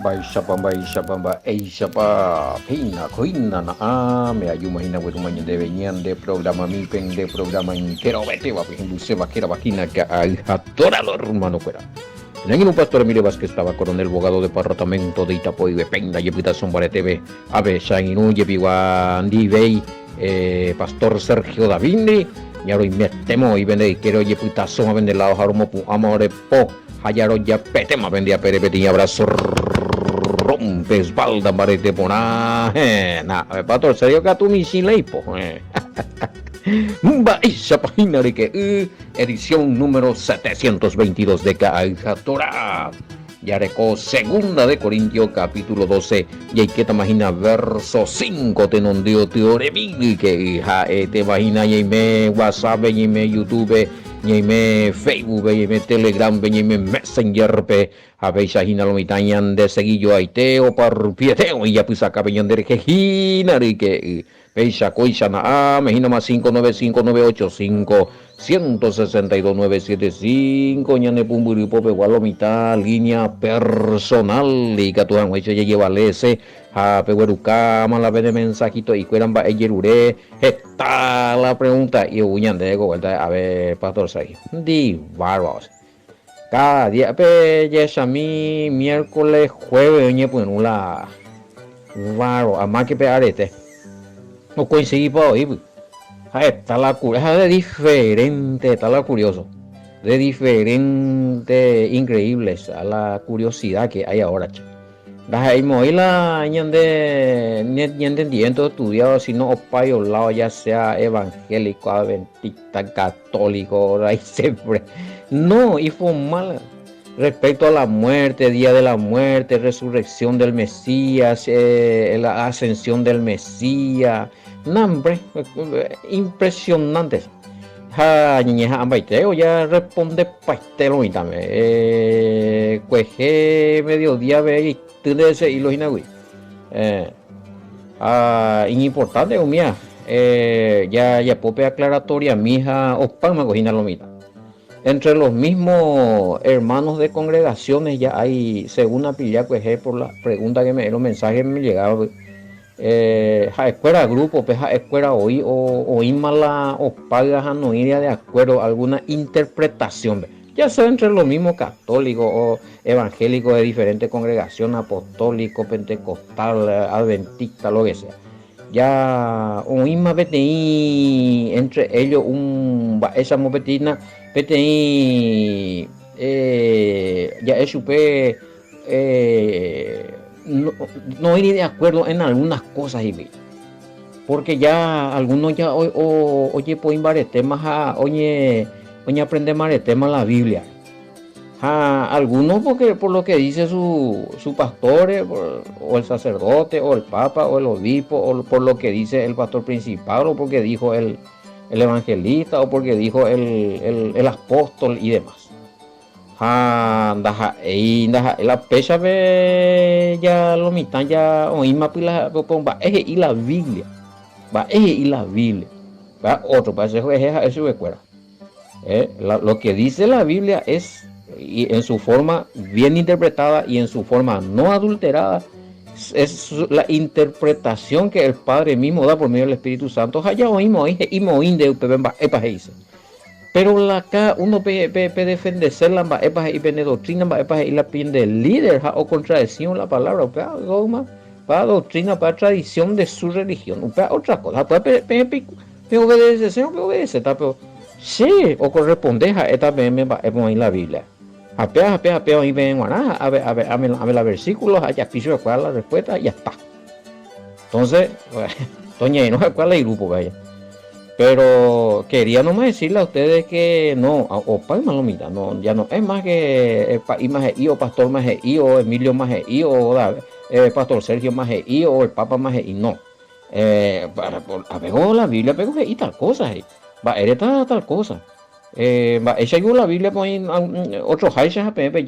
Baishapa, Eishapa, Pina, Coina, me ayumahina, Werumaña de Beñan, de programa Mipen, de programa entero, vete, va, Luce, Vaquera, Vaquina, que adora los hermano fuera. En un pastor Emilio Vázquez estaba coronel abogado de departamento de Itapoy, Penda, Yepitación Bareteve, Ave, Shainu, Yepiwa, Andivey, pastor Sergio Davini, Yaro y Metemo, y vende, quiero Yepitación, a vender la hoja, amore, po, Hayaro, ya petema, vendía Perepeti, abrazo. Rompes balda barete pona pastor serio que tu misilei po esa página de que edición número 722 de Caijatora ya recó segunda de Corintios capítulo 12 y hay que te imagina verso 5 te non dio teoremi que te imagina y me WhatsApp y me YouTube y me Facebook y me Telegram y me Messenger pe a veces hina lo mitañan de seguillo aiteo parpieteo y ya pues acá veñan de que hina de que veisa coisa na me hina más 595985 162 975 ñane pumburi pope gualo mitad línea personal y que tu han hecho ya lleva ese a pegueruca la de mensajito y cueran va eyerure está la pregunta y uñan de vuelta a ver pastor sai di barbos cada día pe ya a mí miércoles jueves oñe pues la barro a más que pe arete no coincidí para hoy está la curiosa de diferente, está la curioso, de diferente, increíbles a la curiosidad que hay ahora. Ahí la ñande estudiado si no opayo lado ya sea evangélico, adventista, católico, ahí siempre. No, y fue mal respecto a la muerte, día de la muerte, resurrección del Mesías, la ascensión del Mesías. Nombre, impresionante. Ya responde pastel y también. Cueje mediodía ve y tú de ese hilo inagui. Importante, mía. Ya pope aclaratoria, mija, opama cojina lomita. Entre los mismos hermanos de congregaciones ya hay, según apilla cueje por la pregunta que me los mensajes me llegaban. Escuela grupo, pues escuela oí mala o pagas a no ir de acuerdo a alguna interpretación, ya sea entre los mismos católicos o evangélicos de diferentes congregaciones, apostólico, pentecostal, adventista, lo que sea. Ya oí más PTI entre ellos esa mopetina PTI ya es super no ir de acuerdo en algunas cosas porque ya algunos ya oye pueden varios temas oye aprender varios temas la Biblia algunos porque por lo que dice su pastor o el sacerdote o el papa o el obispo o por lo que dice el pastor principal o porque dijo el evangelista o porque dijo el apóstol y demás. La pecha ve ya lo mitad ya oíma pila va y la Biblia va otro para eso es cuera lo que dice la Biblia es y en su forma bien interpretada y en su forma no adulterada es la interpretación que el Padre mismo da por medio del Espíritu Santo allá oímos y de pero la acá uno puede defenderse la y doctrina y la pide líder o contradicción la palabra para doctrina para tradición de su religión otra cosa me obedece señor me obedece pero sí o corresponde a esta me va en la Biblia apea y ven a ver la versículos allá piso cuál la respuesta y ya está entonces doña no cuál es el grupo vaya. Pero quería nomás decirle a ustedes que no, o Palma lo mira, no, ya no es más que el o Pastor Majeí, o Emilio Majeí, o Pastor Sergio Majeí, o el Papa Majeí, no. A ver, la Biblia pegó y tal cosa, va, eres tal cosa. Ella llegó la Biblia con otros haishas a pepe,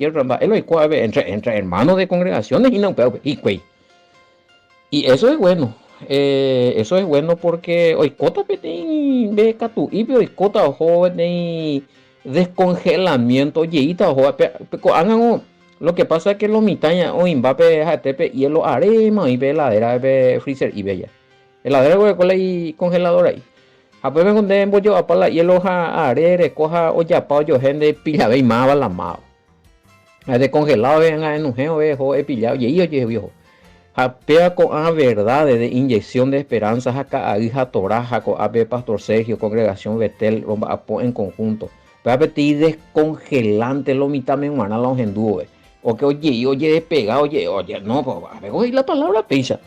entre hermanos de congregaciones y no, y eso es bueno. Eso es bueno porque hoy cota peten ve catu y hoy cota joven descongelamiento yeita hagan Lo que pasa es que los mitaña o Mbappé jatepe y lo haremos y ve heladera de freezer y bella. Heladera con y congeladora ahí. A pues me conté en bollo a pala y el hoja arere coja o ya pa yo gente pilla ve más la más. A de congelado ven a enujeo viejo he pillado y yo viejo. Japea con a verdad de inyección de esperanza acá a hija toraja con ave pastor Sergio congregación Betel romba apo en conjunto. Pero pedir descongelante lo mitad me humana los hindúes. O que oye despegado, oye, no, pues a ver, oye la palabra pisa.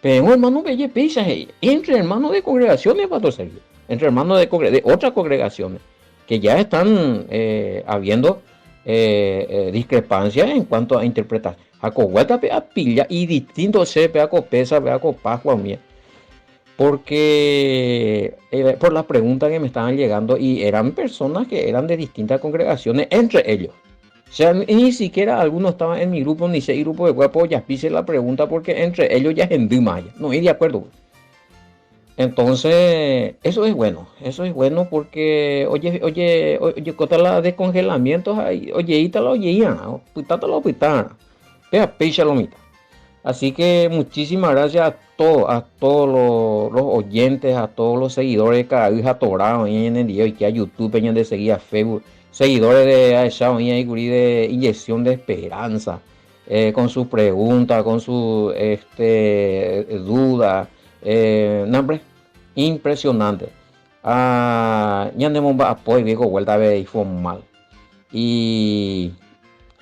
Pero hermano belle pisa, entre hermanos de congregaciones, pastor Sergio. Entre hermanos de otras congregaciones que ya están habiendo discrepancias en cuanto a interpretar. Jaco vuelta a pilla y distinto se vea con pesa, vea con pascua mía. Porque por las preguntas que me estaban llegando y eran personas que eran de distintas congregaciones entre ellos. O sea, ni siquiera algunos estaban en mi grupo, ni seis grupos de cuerpo, ya pise la pregunta porque entre ellos ya es en Dima, no estoy de acuerdo. Entonces, eso es bueno porque, cota la descongelamientos ahí, pitata, vea, pecha lo mitad. Así que muchísimas gracias a todos los oyentes, a todos los seguidores de cada hija torado en el día y que a YouTube, en de seguir a Facebook, seguidores de Aishao y de inyección de esperanza, con sus preguntas, con sus dudas. Nombre impresionante. Ya tenemos apoyo viejo vuelta a ver y formal. Y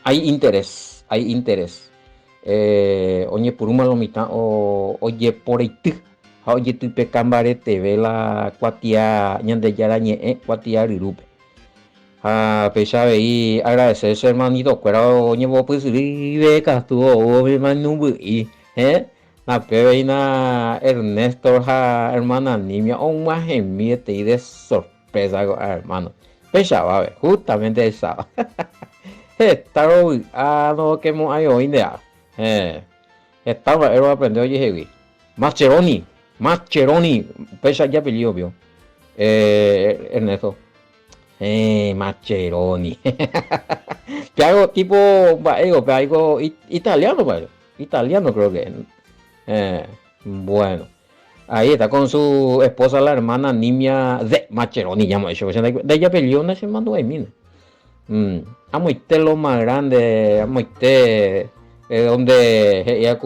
hay interés, hay interés. Oye, por un malo mitad, oye, por ahí, oye, tu pecambare te ve la cuatia, ñande ya dañe, cuatia rirupe. Pesha y agradecerse, hermanito, cuero, oye, vos pues, vive, castuvo, mi hermano, y, na peveina Ernesto hermana Nimia o más enmiete y de sorpresa hermano pensaba justamente esa estaba no que mo hay hoy de estaba era aprendió oye heavy Mascheroni pesa ya apellido vio Ernesto Mascheroni que algo tipo algo italiano italiano creo que bueno, ahí está con su esposa, la hermana Nimia de Mascheroni, llamo eso. De ella peleó una semana de mí. Amo lo más grande, amo donde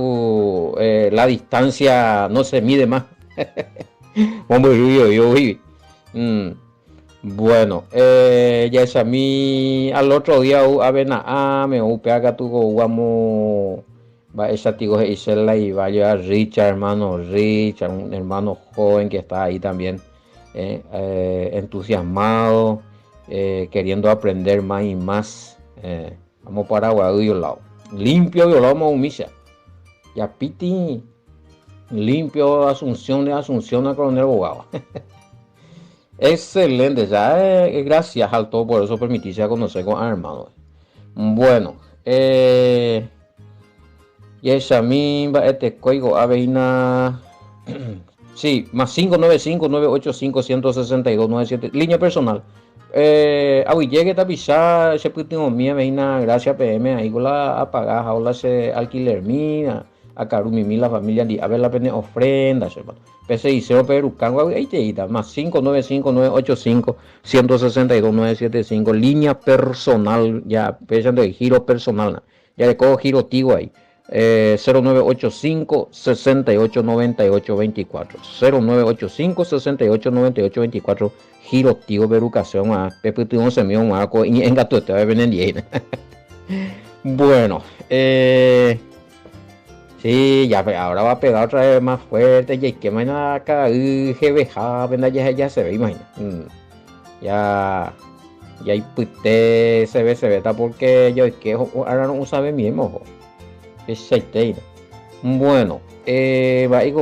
la distancia no se mide más. Hombre, yo viví. Bueno, ya es a mí al otro día a ver me upea tu guamo. Va esa tigo Isela y va a llevar Richard, un hermano joven que está ahí también entusiasmado, queriendo aprender más y más. Vamos para Guadalajara, lado. Limpio y vamos a humilla. Ya piti limpio Asunción a Coronel Bogado. Excelente, ya gracias al todo por eso permitirse a conocer con hermanos. Bueno, y esa misma este código aveina sí, más 595-985-162-97 línea personal. Llegue a pisar ese puto mía veina gracias PM ahí con la apagada o la se alquiler mía a Carumi la familia a ver la pene ofrenda pese y cero perucango ahí te ida más 595-985-162-975 línea personal ya pensando de giro personal ya le cojo giro tigo ahí 0985 68 98 24 0985 68 98 24 giro tío de educación a Pepe tío se me marco y en gato te va a venir bueno sí ya ahora va a pegar otra vez más fuerte y que mañana acá ya se ve imagina ya hay puite se ve está porque yo es que ahora no sabe mismo bueno, va a ir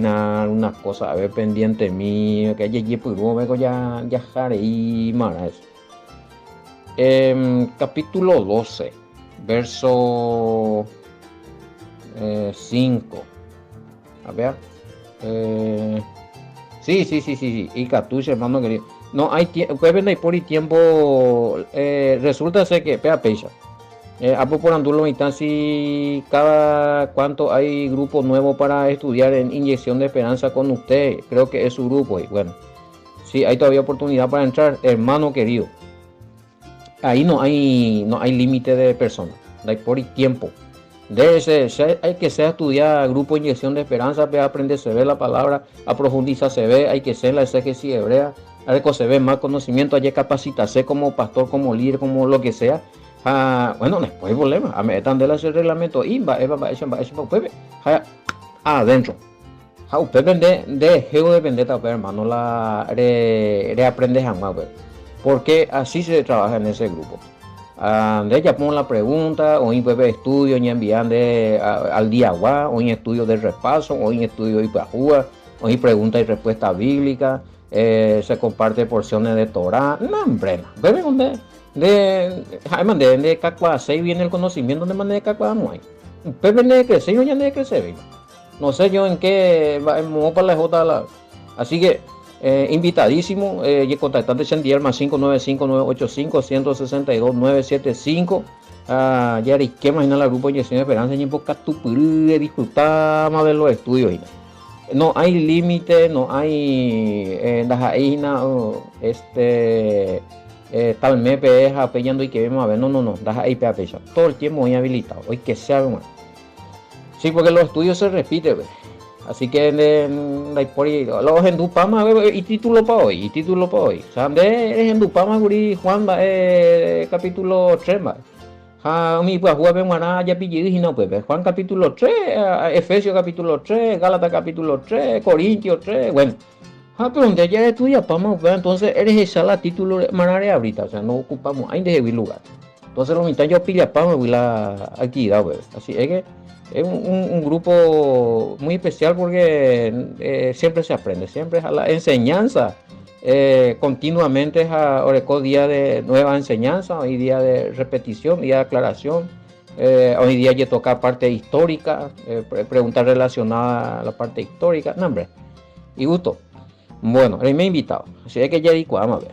a unas cosas, a ver pendiente mío, que allí pues ya jare y maras. Capítulo 12, verso 5. A ver. Sí. Y Catuche, hermano querido. No hay tiempo, puede venir por el tiempo. Resulta ser que, pega pecha. Apo por andulo mitad si cada cuánto hay grupo nuevo para estudiar en Inyección de Esperanza con usted, creo que es su grupo y bueno, sí, hay todavía oportunidad para entrar, hermano querido. Ahí no hay límite de personas, no hay por tiempo. Hay que ser estudiar grupo Inyección de Esperanza, para aprender se ve la palabra, a profundizar se ve, hay que ser la exégesis hebrea, hay que se ve más conocimiento, hay que capacitarse como pastor, como líder, como lo que sea. Bueno, después hay problema, a metan de ese reglamento, y va, adentro. Usted depende, hermano, aprende jamás, porque así se trabaja en ese grupo. De ella pongo la pregunta, o en estudio, y envían al día o en estudio de repaso, o en estudio de Ipajúa, o en pregunta y respuesta bíblica, se comparte porciones de Torah, no, hombre, de Cacua 6 viene el conocimiento, de manera de Cacua no hay. Pepe de crecer, ya de crecer, no sé yo en qué va para la J. Así que invitadísimo, y contactante Chandier más 595-985-162-975. Ya que imagina la grupo Inyección de Esperanza y disfrutar más de los estudios. No hay límite, no hay tal mepe es apoyando y que vemos a ver, no, todo el tiempo muy habilitado, hoy que sea más. Sí, porque los estudios se repiten, así que los endupama y título para hoy, o sea, eres endupama guri Juan capítulo 3 mi pues ya pillé no pues Juan capítulo 3, Efesios capítulo 3, Gálatas capítulo 3, Corintios 3, bueno. Pero donde ya estudia pama, entonces eres esa la título de manera ahorita, o sea, no ocupamos ahí de lugar. Entonces lo mitad yo pilla pama y la actividad, así es que es un grupo muy especial porque siempre se aprende, siempre a la enseñanza, continuamente es ahora día de nueva enseñanza, hoy día de repetición, día de aclaración, hoy día ya toca parte histórica, preguntas relacionadas a la parte histórica, no hombre, y gusto. Bueno, él me ha invitado, así es que ya digo, vamos a ver.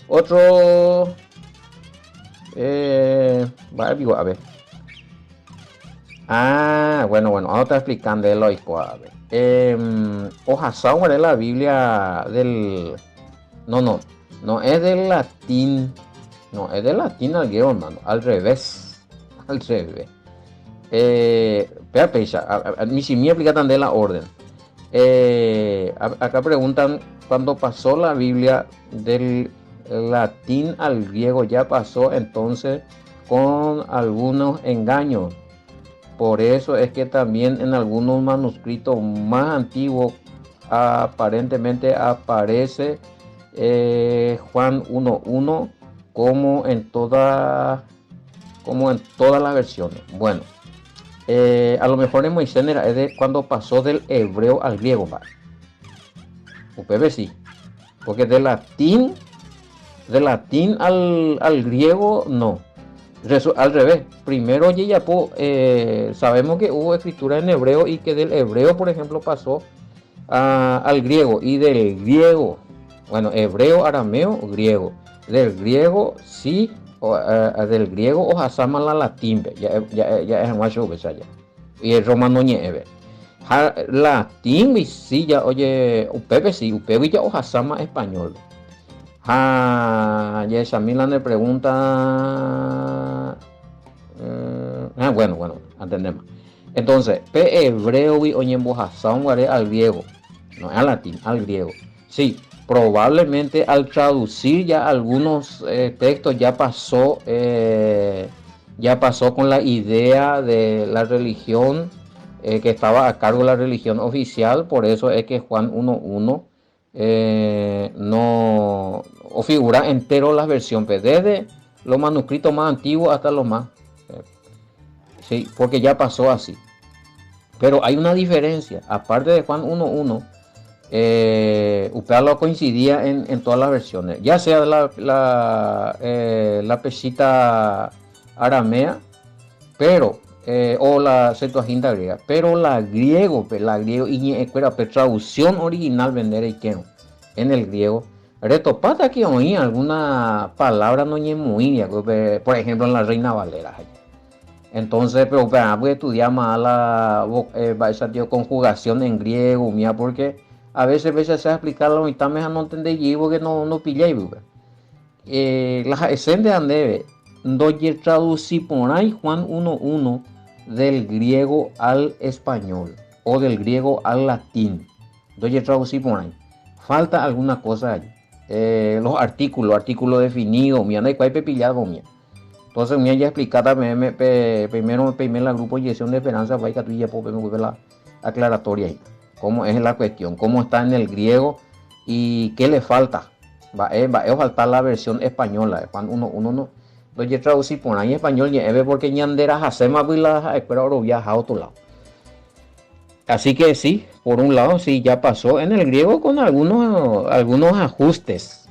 Otro, a ver. Bueno, ahora está explicando el loico, a ver. Ojasau es la Biblia del... No es del latín. No, es del latín al griego, hermano. Al revés. Si me explican de la orden. Acá preguntan, cuando pasó la Biblia del latín al griego, ya pasó entonces con algunos engaños. Por eso es que también en algunos manuscritos más antiguos aparentemente aparece Juan 1.1 como en todas las versiones. Bueno, a lo mejor en Moisés es de cuando pasó del hebreo al griego, ¿vale? UPB sí, porque de latín al griego no. Al revés, primero sabemos que hubo escritura en hebreo y que del hebreo, por ejemplo, pasó al griego, y del griego, hebreo, arameo, griego, del griego sí, del griego o hasama la latín, ya es más ya, y el romano nieve. Latín sí, ya oye, upepe sí, upepe ya o hasama español. Ya Shamila le pregunta. Bueno, entendemos. Entonces, hebreo y oñembojación al griego, no al latín, al griego. Sí, probablemente al traducir ya algunos textos ya pasó con la idea de la religión que estaba a cargo de la religión oficial. Por eso es que Juan 1.1 no figura entero la versión, desde los manuscritos más antiguos hasta los más, sí, porque ya pasó así. Pero hay una diferencia, aparte de Juan 1.1, Upala coincidía en todas las versiones, ya sea la pesita aramea, pero o la Septuaginta griega, pero la griego y traducción original vender en el griego Retopata que oí alguna palabra no ñe muy, por ejemplo en la Reina Valera. Entonces, pero voy a estudiar más esa conjugación en griego, mía, porque a veces a explicar la mitad me no entender y porque no pillé, las escenas andebe, doy traducir por ahí Juan 1.1 del griego al español o del griego al latín. Doy traducir por ahí. Falta alguna cosa allí. Los artículos definidos, mía, no hay cuál pepillado, mía. Entonces, me ya explicada, primero la grupo Inyección de Esperanza, para que tú ya me vuelve la aclaratoria ahí. Cómo es la cuestión, cómo está en el griego y qué le falta. Va a faltar la versión española, cuando uno no. Entonces, traducir por ahí en español, ya porque ñanderas hacemos y la espera oro viaja a otro lado. Así que sí, por un lado, sí, ya pasó en el griego con algunos ajustes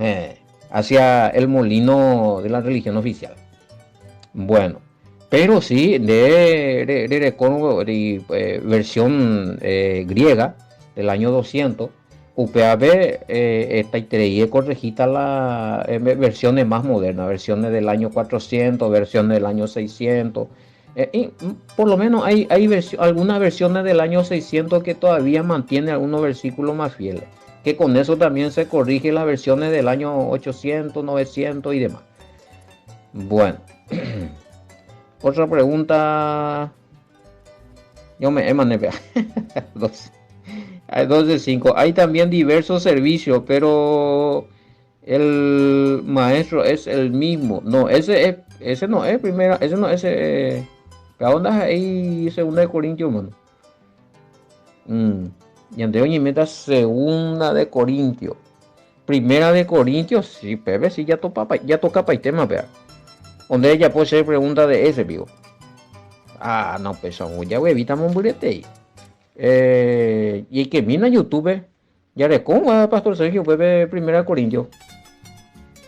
hacia el molino de la religión oficial. Bueno, pero sí de versión griega del año 200, UPAB esta y corregida las versiones más modernas, versiones del año 400, versiones del año 600. Y por lo menos hay algunas versiones del año 600 que todavía mantienen algunos versículos más fieles, que con eso también se corrige las versiones del año 800, 900 y demás. Bueno, otra pregunta. Yo me emané. 12.5. Hay también diversos servicios, pero el maestro es el mismo. No, ese no es primera, ese no es. ¿Qué onda ahí? Segunda de Corintios, mano. Y Andrés Oñimeta, segunda de Corintios. Primera de Corintios, sí, Pepe, sí, ya toca para el tema, vea. Donde ella puede ser pregunta de ese, vivo. Ah, no, pues ya evitamos un burete. Y que mina YouTube, ya de cómo Pastor Sergio, Pepe, primera Corintios.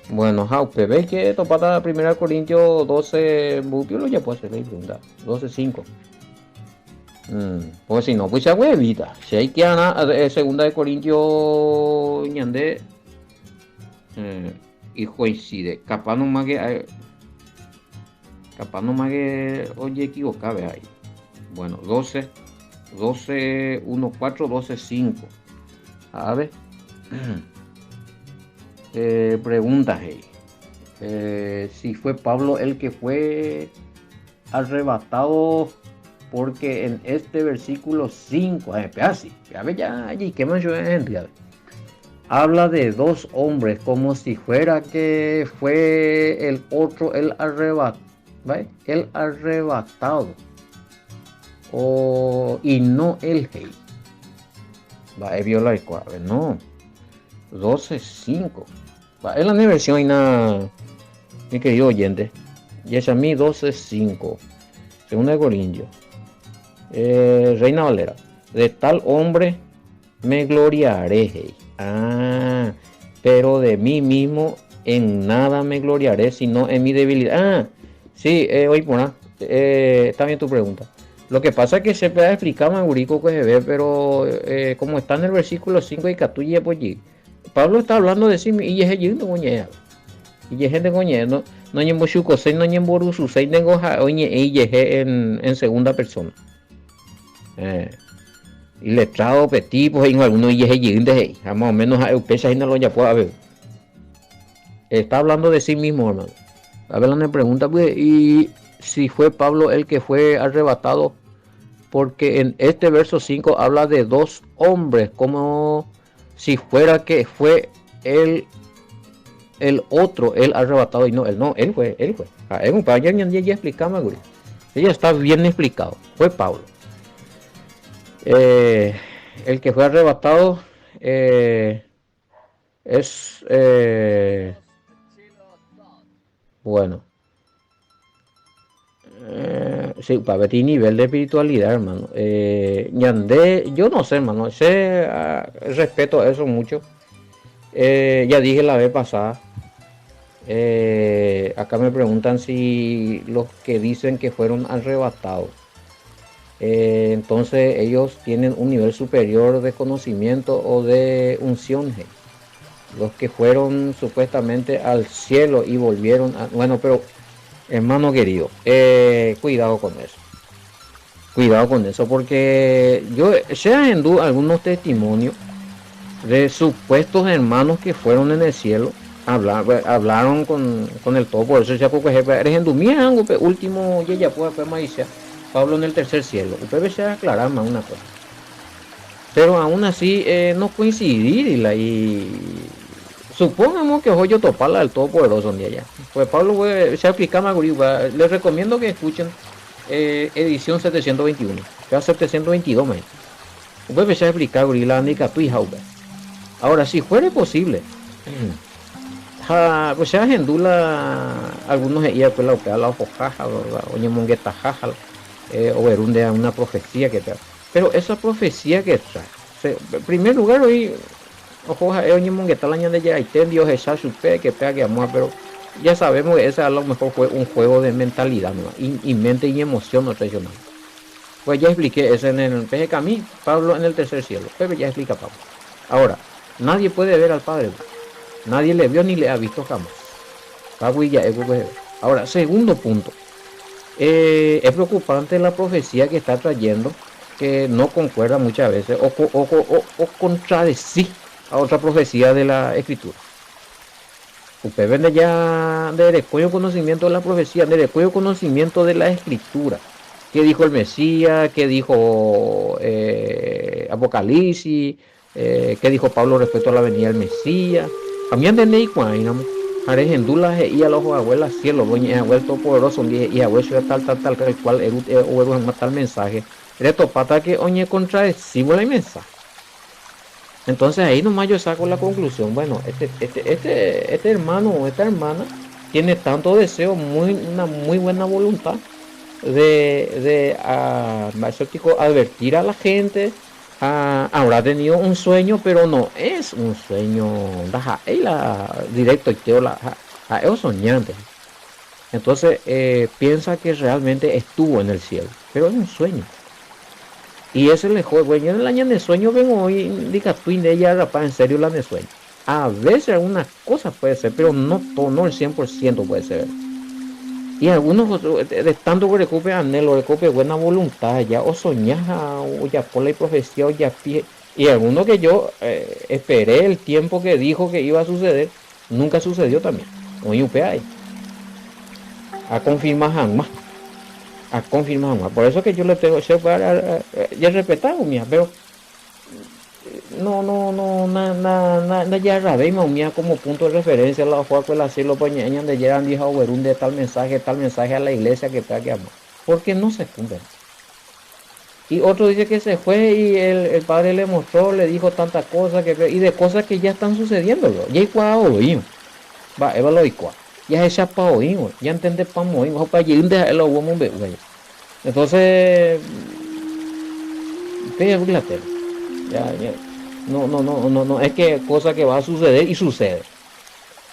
Bueno, Pepe, que topata primera Corintios 12, Bupio, ya puede ser la pregunta. 12.5. Pues si no, pues ya evita. Si hay que ganar, segunda de Corintios, ñande. Y coincide. Capaz nomás que. Oye, equivocado ahí. Bueno, 12, 1, 4, 12, 5. A ver. Pregunta, hey. Si fue Pablo el que fue arrebatado, porque en este versículo 5, así, ya allí, ¿qué más yo en realidad? Habla de dos hombres, como si fuera que fue el otro el arrebatado. ¿Vale? El arrebatado y no el rey. Va a violar no 12.5. Va es la versión y nada, mi querido oyente. Y es a mí 12.5. Segunda de Corintios. Reina Valera. De tal hombre me gloriaré. Hey. Pero de mí mismo en nada me gloriaré, sino en mi debilidad. Sí, oye, bueno, está bien tu pregunta. Lo que pasa es que se puede explicar más gurico que se ve, pero como está en el versículo 5 y catuye por allí, Pablo está hablando de sí y es allí no coñea. Y es gente coñea, no hay mucho se no hay borusu, se tengo oye y en segunda persona. Y letrado petit pues en alguno y es allí más o menos a pesa y no lo ya puede ver. Está hablando de sí mismo, hermano. A ver, la pregunta, pues, y si fue Pablo el que fue arrebatado, porque en este verso 5 habla de dos hombres, como si fuera que fue el otro, el arrebatado, y no, él fue. Es un padre, ya explicamos, güey. Ella está bien explicado, fue Pablo. El que fue arrebatado es... bueno. Sí, para ver nivel de espiritualidad, hermano. Yo no sé, hermano. Respeto eso mucho. Ya dije la vez pasada. Acá me preguntan si los que dicen que fueron arrebatados. Entonces ellos tienen un nivel superior de conocimiento o de unción. los que fueron supuestamente al cielo y volvieron a... Bueno, pero hermano querido, cuidado con eso, porque yo se agendú algunos testimonios de supuestos hermanos que fueron en el cielo, hablaron con el todo, por eso ya porque eres en domingo, último, ya puede más dice Pablo en el tercer cielo, usted se aclarar más una cosa, pero aún así no coincidir y supongamos que hoy yo topala del Todopoderoso un día ya. Pues Pablo se aplica más, les recomiendo que escuchen edición 721, que 722 más. Usted se aplica la indica tu hija. Ahora, si fuera posible, pues se agendula algunos de ellos, pues la hojaja, oye mongueta jaja, o verunde una profecía que trae. Pero esa profecía que trae, en primer lugar, hoy ojo, oye mongueta la ñande ya Dios esa supe que pega que amor, pero ya sabemos que ese a lo mejor fue un juego de mentalidad, ¿no? y mente y emoción no tradicional. Pues ya expliqué eso en el PGK, Pablo en el tercer cielo, pero ya explica Pablo. Ahora, nadie puede ver al Padre, nadie le vio ni le ha visto jamás. Ahora, segundo punto, es preocupante la profecía que está trayendo, que no concuerda muchas veces o contradecir a otra profecía de la Escritura. Usted vende ya de descuello conocimiento de la profecía, de descuello conocimiento de la Escritura. ¿Qué dijo el Mesías? ¿Qué dijo Apocalipsis? ¿Qué dijo Pablo respecto a la venida del Mesías? También de Neikuainamo. Haré gendulas y a los abuelas cielo, doña abuelo poderoso, y abuelo tal, el cual es tal mensaje. Reto pata que oñe contradecible el mensaje. Entonces ahí nomás yo saco la conclusión, bueno, este hermano o esta hermana tiene tanto deseo, una muy buena voluntad de advertir a la gente, habrá tenido un sueño, pero no es un sueño, directo y es soñante. Entonces piensa que realmente estuvo en el cielo, pero es un sueño. Y ese le juego, bueno, yo en el año de sueño vengo hoy, diga tú y ella rapaz, en serio la de sueño. A veces algunas cosas puede ser, pero no todo, no el 100% puede ser. Y algunos de tanto que recupere anhelo, recupere buena voluntad, ya o soñas, o ya por la profecía, o ya pie. Y algunos que yo esperé el tiempo que dijo que iba a suceder, nunca sucedió también. Hoy un ahí. A confirmar jamás. A confirmar jamás. Por eso que yo le tengo, ya respetado, mía, pero no, ya rabemos mía como punto de referencia la fue con la cielo pañaña de llegan dijo verún de tal mensaje a la iglesia que está que amar. Porque no se cumple. Y otro dice que se fue y el padre le mostró, le dijo tantas cosas y de cosas que ya están sucediendo. Ya hay cuadro, va, eva lo icua. Ya es chapa oído, ya entiende pa moído, para llegar a lo vamos a ver. Entonces, ¿qué es la tele? Ya. No, es que cosa que va a suceder y sucede.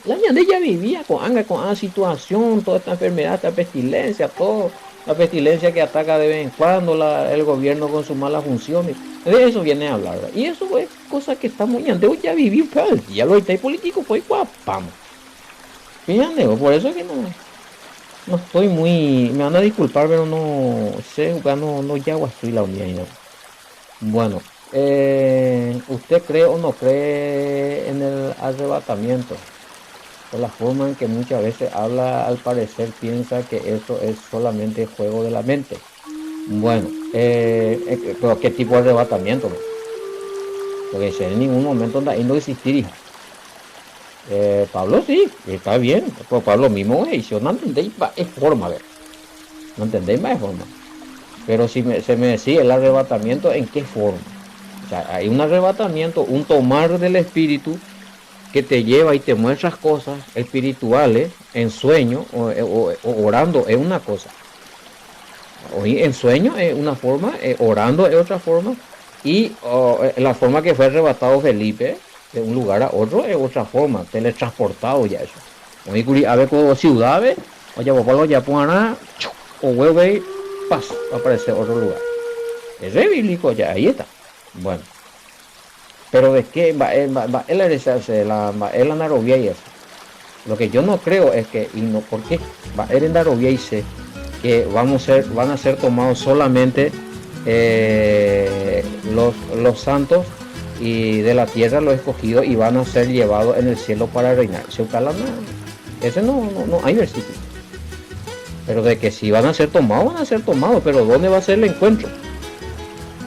La ñande ya vivía con esa situación, toda esta enfermedad, esta pestilencia, todo, la pestilencia que ataca de vez en cuando el gobierno con sus malas funciones. De eso viene a hablar, ¿verdad? Y eso es cosa que estamos ñande ya vivir, ya lo está político, pues guapamos. Fíjate, por eso es que no estoy muy, me van a disculpar, pero no sé jugar, no ya estoy la unidad. Bueno. ¿Usted cree o no cree en el arrebatamiento? Por la forma en que muchas veces habla, al parecer piensa que eso es solamente juego de la mente. Bueno, pero ¿qué tipo de arrebatamiento? Porque si en ningún momento anda no existir. Pablo sí, está bien, pero Pablo mismo hizo, no entendéis, es forma, a ver. No entendéis más forma. Pero si se me decía el arrebatamiento, ¿en qué forma? O sea, hay un arrebatamiento, un tomar del espíritu que te lleva y te muestras cosas espirituales en sueño o orando es una cosa. Hoy en sueño es una forma, orando es otra forma y la forma que fue arrebatado Felipe de un lugar a otro es otra forma, teletransportado ya eso. Hoy a ver como ciudades, oye, papá ya pongan o vuelve va a aparecer otro lugar. Es bíblico ya, ahí está. Bueno. Pero de qué va él va él anarovía y eso. Lo que yo no creo es que, y no, ¿por qué? Va él en Darovía y sé que van a ser tomados solamente los santos y de la tierra los escogidos y van a ser llevados en el cielo para reinar. Ese no hay versículo. Pero de que si van a ser tomados, pero ¿dónde va a ser el encuentro?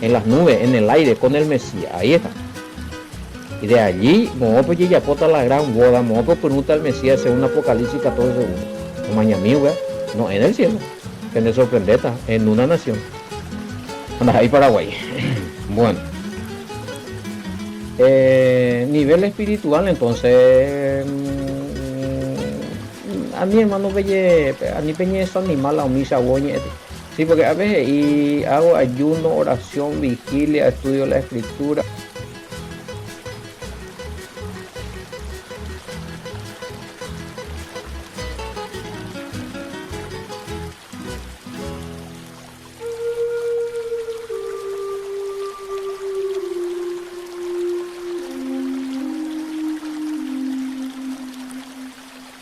En las nubes, en el aire, con el Mesías, ahí está. Y de allí, Moopo Yiyapota la gran boda, Moopo Puruta el Mesías según Apocalipsis 14 segundos. Mañana, no en el cielo, que me sorprendeta, en una nación. Anda ahí Paraguay. Bueno. Nivel espiritual, entonces, a mi hermano Belle, a mi peña es animal, a mi saboñe. Sí, porque a veces y hago ayuno, oración, vigilia, estudio la escritura.